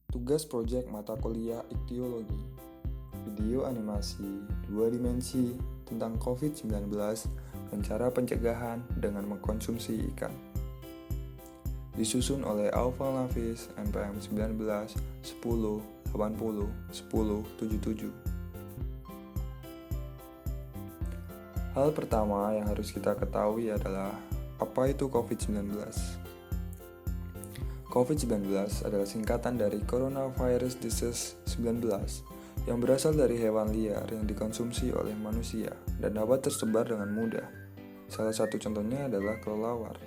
Tugas proyek mata kuliah Ikthyologi. Video animasi 2 dimensi tentang COVID-19 dan cara pencegahan dengan mengkonsumsi ikan. Disusun oleh Alfa Nafis, NPM 19 10 80 10 77. Hal pertama yang harus kita ketahui adalah apa itu COVID-19. COVID-19 adalah singkatan dari Coronavirus Disease 19 yang berasal dari hewan liar yang dikonsumsi oleh manusia dan dapat tersebar dengan mudah. Salah satu contohnya adalah kelelawar.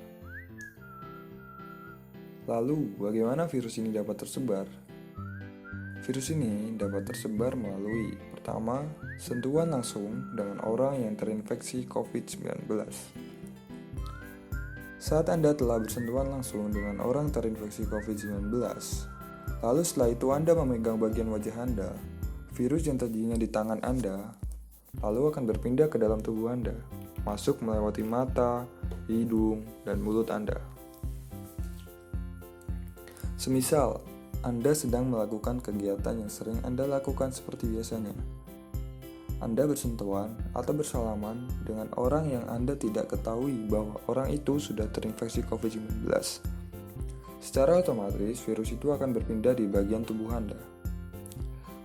Lalu, bagaimana virus ini dapat tersebar? Virus ini dapat tersebar melalui pertama, sentuhan langsung dengan orang yang terinfeksi COVID-19. Saat Anda telah bersentuhan langsung dengan orang terinfeksi COVID-19, lalu setelah itu Anda memegang bagian wajah Anda, virus yang tadinya di tangan Anda, lalu akan berpindah ke dalam tubuh Anda, masuk melewati mata, hidung, dan mulut Anda. Semisal, Anda sedang melakukan kegiatan yang sering Anda lakukan seperti biasanya. Anda bersentuhan atau bersalaman dengan orang yang Anda tidak ketahui bahwa orang itu sudah terinfeksi COVID-19. Secara otomatis, virus itu akan berpindah di bagian tubuh Anda.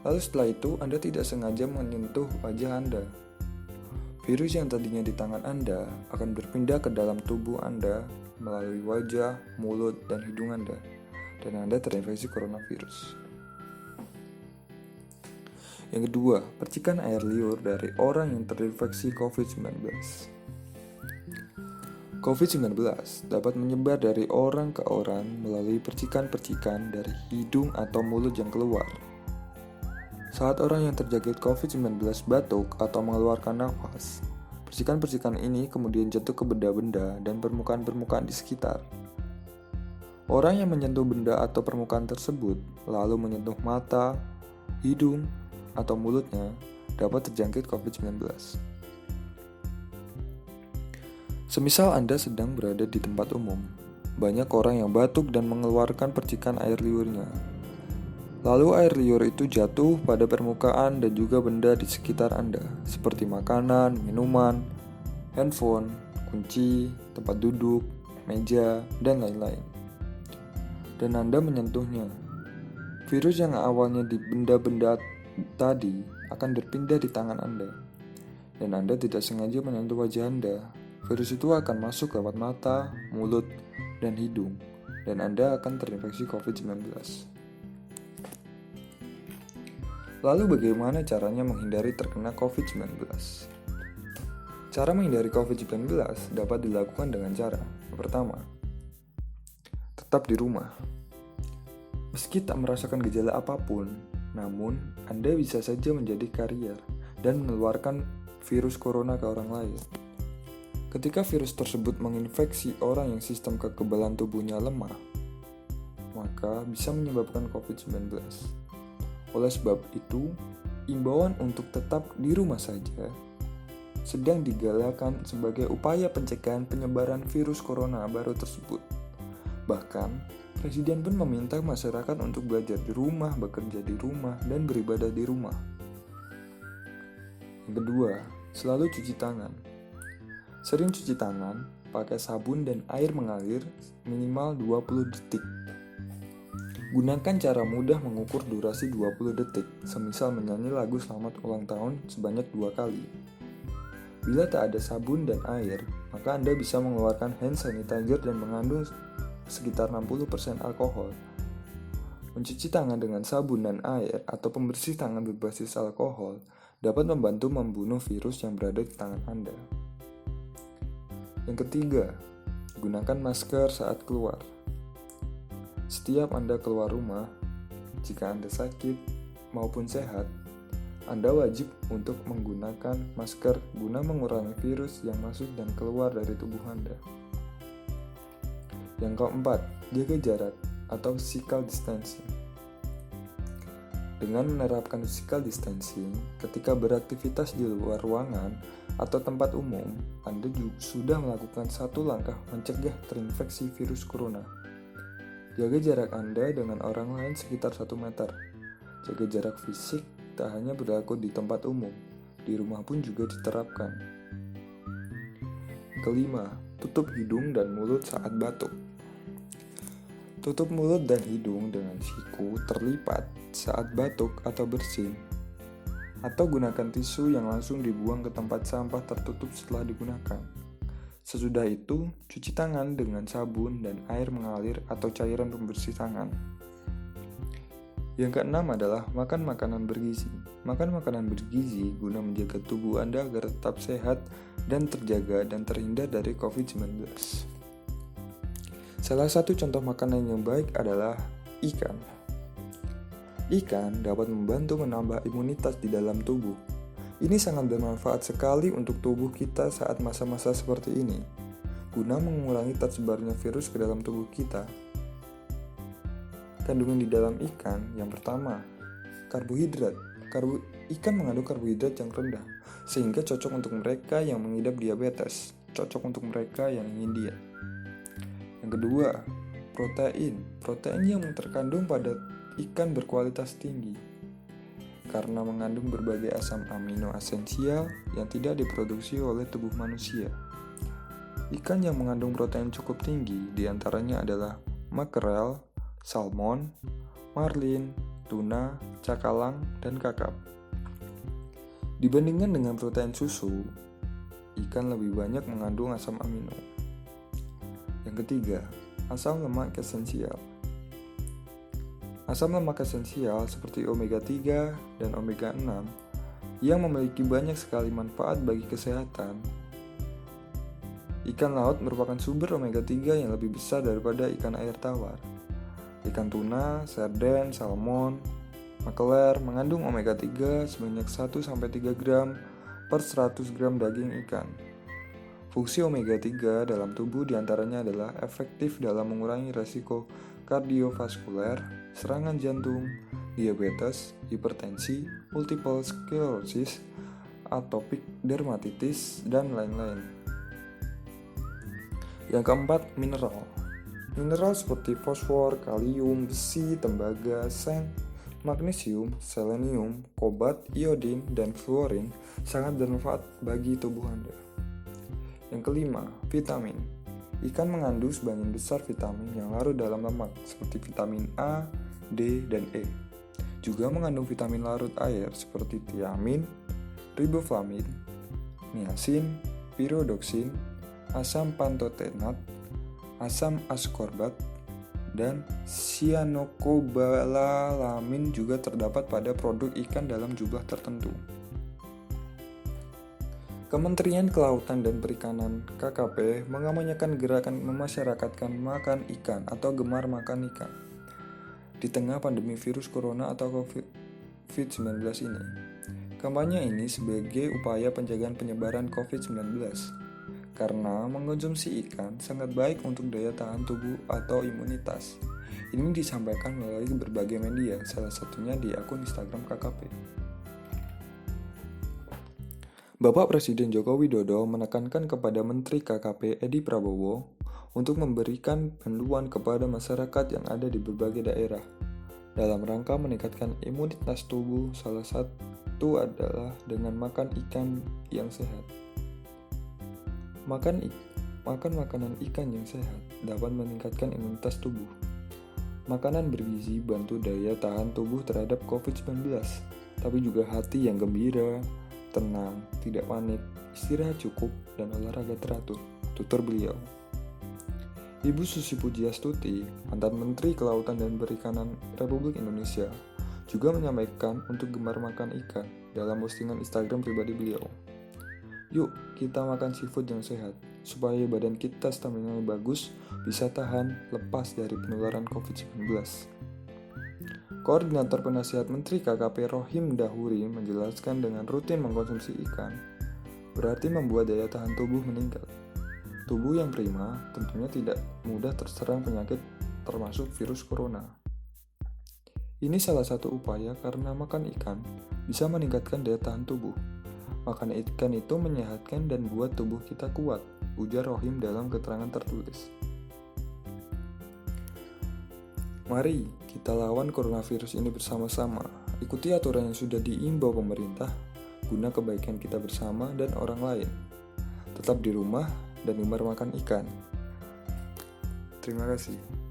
Lalu setelah itu, Anda tidak sengaja menyentuh wajah Anda. Virus yang tadinya di tangan Anda akan berpindah ke dalam tubuh Anda melalui wajah, mulut, dan hidung Anda. Dan Anda terinfeksi coronavirus. Yang kedua, percikan air liur dari orang yang terinfeksi COVID-19. COVID-19 dapat menyebar dari orang ke orang melalui percikan-percikan dari hidung atau mulut yang keluar. Saat orang yang terjangkit COVID-19 batuk atau mengeluarkan nafas, percikan-percikan ini kemudian jatuh ke benda-benda dan permukaan-permukaan di sekitar. Orang yang menyentuh benda atau permukaan tersebut, lalu menyentuh mata, hidung, atau mulutnya, dapat terjangkit COVID-19. Semisal Anda sedang berada di tempat umum, banyak orang yang batuk dan mengeluarkan percikan air liurnya. Lalu air liur itu jatuh pada permukaan dan juga benda di sekitar Anda, seperti makanan, minuman, handphone, kunci, tempat duduk, meja, dan lain-lain. Dan Anda menyentuhnya. Virus yang awalnya di benda-benda tadi akan berpindah di tangan Anda. Dan Anda tidak sengaja menyentuh wajah Anda. Virus itu akan masuk lewat mata, mulut, dan hidung. Dan Anda akan terinfeksi COVID-19. Lalu bagaimana caranya menghindari terkena COVID-19? Cara menghindari COVID-19 dapat dilakukan dengan cara yang pertama, tetap di rumah. Meski tak merasakan gejala apapun, namun Anda bisa saja menjadi karier dan menularkan virus corona ke orang lain. Ketika virus tersebut menginfeksi orang yang sistem kekebalan tubuhnya lemah, maka bisa menyebabkan COVID-19. Oleh sebab itu, imbauan untuk tetap di rumah saja sedang digalakan sebagai upaya pencegahan penyebaran virus corona baru tersebut. Bahkan, Presiden pun meminta masyarakat untuk belajar di rumah, bekerja di rumah, dan beribadah di rumah. Yang kedua, selalu cuci tangan. Sering cuci tangan, pakai sabun dan air mengalir minimal 20 detik. Gunakan cara mudah mengukur durasi 20 detik, semisal menyanyi lagu selamat ulang tahun sebanyak 2 kali. Bila tak ada sabun dan air, maka Anda bisa mengeluarkan hand sanitizer dan mengandung sekitar 60% alkohol. Mencuci tangan dengan sabun dan air atau pembersih tangan berbasis alkohol dapat membantu membunuh virus yang berada di tangan Anda. Yang ketiga, gunakan masker saat keluar. Setiap Anda keluar rumah, jika Anda sakit maupun sehat, Anda wajib untuk menggunakan masker guna mengurangi virus yang masuk dan keluar dari tubuh Anda. Yang keempat, jaga jarak atau physical distancing. Dengan menerapkan physical distancing, ketika beraktivitas di luar ruangan atau tempat umum, Anda juga sudah melakukan satu langkah mencegah terinfeksi virus corona. Jaga jarak Anda dengan orang lain sekitar 1 meter. Jaga jarak fisik tak hanya berlaku di tempat umum, di rumah pun juga diterapkan. Kelima, tutup hidung dan mulut saat batuk. Tutup mulut dan hidung dengan siku terlipat saat batuk atau bersin. Atau gunakan tisu yang langsung dibuang ke tempat sampah tertutup setelah digunakan. Sesudah itu, cuci tangan dengan sabun dan air mengalir atau cairan pembersih tangan. Yang keenam adalah makan makanan bergizi. Makan makanan bergizi guna menjaga tubuh Anda agar tetap sehat dan terjaga dan terhindar dari COVID-19. Salah satu contoh makanan yang baik adalah ikan. Ikan dapat membantu menambah imunitas di dalam tubuh. Ini sangat bermanfaat sekali untuk tubuh kita saat masa-masa seperti ini, guna mengurangi tersebarnya virus ke dalam tubuh kita. Kandungan di dalam ikan yang pertama, karbohidrat. Ikan mengandung karbohidrat yang rendah, sehingga cocok untuk mereka yang mengidap diabetes, cocok untuk mereka yang ingin diet. Yang kedua, protein. Protein yang terkandung pada ikan berkualitas tinggi, karena mengandung berbagai asam amino esensial yang tidak diproduksi oleh tubuh manusia. Ikan yang mengandung protein cukup tinggi diantaranya adalah makrel, salmon, marlin, tuna, cakalang, dan kakap. Dibandingkan dengan protein susu, ikan lebih banyak mengandung asam amino. Yang ketiga, asam lemak esensial. Asam lemak esensial seperti omega 3 dan omega 6 yang memiliki banyak sekali manfaat bagi kesehatan. Ikan laut merupakan sumber omega 3 yang lebih besar daripada ikan air tawar. Ikan tuna, sarden, salmon, makeler mengandung omega 3 sebanyak 1-3 gram per 100 gram daging ikan. Fungsi omega 3 dalam tubuh diantaranya adalah efektif dalam mengurangi resiko kardiovaskuler, serangan jantung, diabetes, hipertensi, multiple sclerosis, atopic dermatitis, dan lain-lain. Yang keempat, mineral. Mineral seperti fosfor, kalium, besi, tembaga, seng, magnesium, selenium, kobat, iodin, dan fluorin sangat bermanfaat bagi tubuh Anda. Yang kelima, vitamin. Ikan mengandung sebagian besar vitamin yang larut dalam lemak seperti vitamin A, D, dan E. Juga mengandung vitamin larut air seperti tiamin, riboflavin, niacin, pyridoxine, asam pantotenat, asam ascorbat, dan cyanocobalamin juga terdapat pada produk ikan dalam jumlah tertentu. Kementerian Kelautan dan Perikanan (KKP) mengamanyakan gerakan memasyarakatkan makan ikan atau gemar makan ikan di tengah pandemi virus corona atau COVID-19 ini. Kampanye ini sebagai upaya penjagaan penyebaran COVID-19 karena mengkonsumsi ikan sangat baik untuk daya tahan tubuh atau imunitas. Ini disampaikan melalui berbagai media, salah satunya di akun Instagram KKP. Bapak Presiden Joko Widodo menekankan kepada Menteri KKP Edi Prabowo untuk memberikan panduan kepada masyarakat yang ada di berbagai daerah dalam rangka meningkatkan imunitas tubuh. Salah satu adalah dengan makan ikan yang sehat. Makan makanan ikan yang sehat dapat meningkatkan imunitas tubuh. Makanan bergizi bantu daya tahan tubuh terhadap COVID-19, tapi juga hati yang gembira, tenang, tidak panik, istirahat cukup, dan olahraga teratur, tutur beliau. Ibu Susi Pujiastuti, mantan Menteri Kelautan dan Perikanan Republik Indonesia, juga menyampaikan untuk gemar makan ikan dalam postingan Instagram pribadi beliau. Yuk, kita makan seafood yang sehat, supaya badan kita stamina bagus, bisa tahan lepas dari penularan COVID-19. Koordinator Penasihat Menteri KKP Rohim Dahuri menjelaskan dengan rutin mengkonsumsi ikan berarti membuat daya tahan tubuh meningkat. Tubuh yang prima tentunya tidak mudah terserang penyakit termasuk virus corona. Ini salah satu upaya karena makan ikan bisa meningkatkan daya tahan tubuh. Makan ikan itu menyehatkan dan buat tubuh kita kuat, ujar Rohim dalam keterangan tertulis. Mari kita lawan coronavirus ini bersama-sama. Ikuti aturan yang sudah diimbau pemerintah guna kebaikan kita bersama dan orang lain. Tetap di rumah dan gemar makan ikan. Terima kasih.